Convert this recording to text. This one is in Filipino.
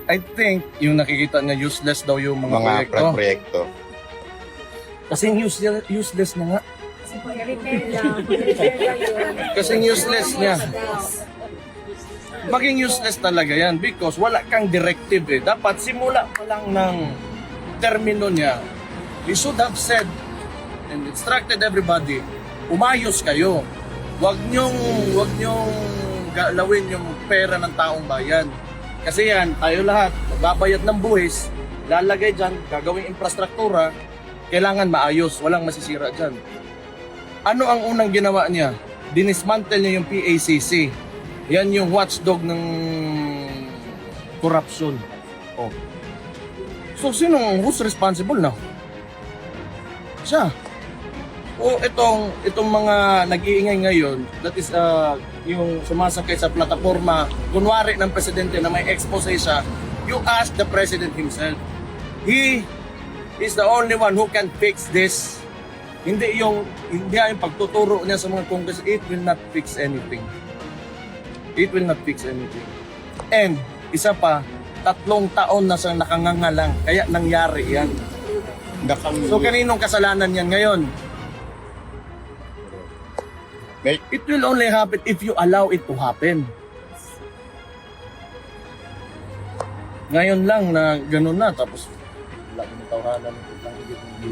I think yung nakikita niya useless daw yung mga proyekto. proyekto. Kasi useless na nga. Repair lang. Repair lang yun. Kasi useless niya. Maging useless talaga yan because wala kang directive eh. Dapat simula pa lang ng termino niya, we should have said and instructed everybody, umayos kayo. Huwag niyong galawin yung pera ng taong bayan. Kasi yan, tayo lahat, magbabayad ng buwis, lalagay dyan, gagawing infrastruktura, kailangan maayos, walang masisira dyan. Ano ang unang ginawa niya? Dinismantle niya yung PACC. Yan yung watchdog ng corruption. Oh. So, who's responsible now? Siya. O itong mga nag-iingay ngayon, that is yung sumasakay sa plataforma, kunwari ng presidente na may expose siya, you ask the president himself. He is the only one who can fix this. Hindi yung pagtuturo niya sa mga Congress, it will not fix anything. It will not fix anything. And isa pa, 3 taon na siyang nakanganga lang, kaya nangyari yan. So kaninong kasalanan yan ngayon? It will only happen if you allow it to happen. Ngayon lang na ganun na, tapos wala yung tawanan ng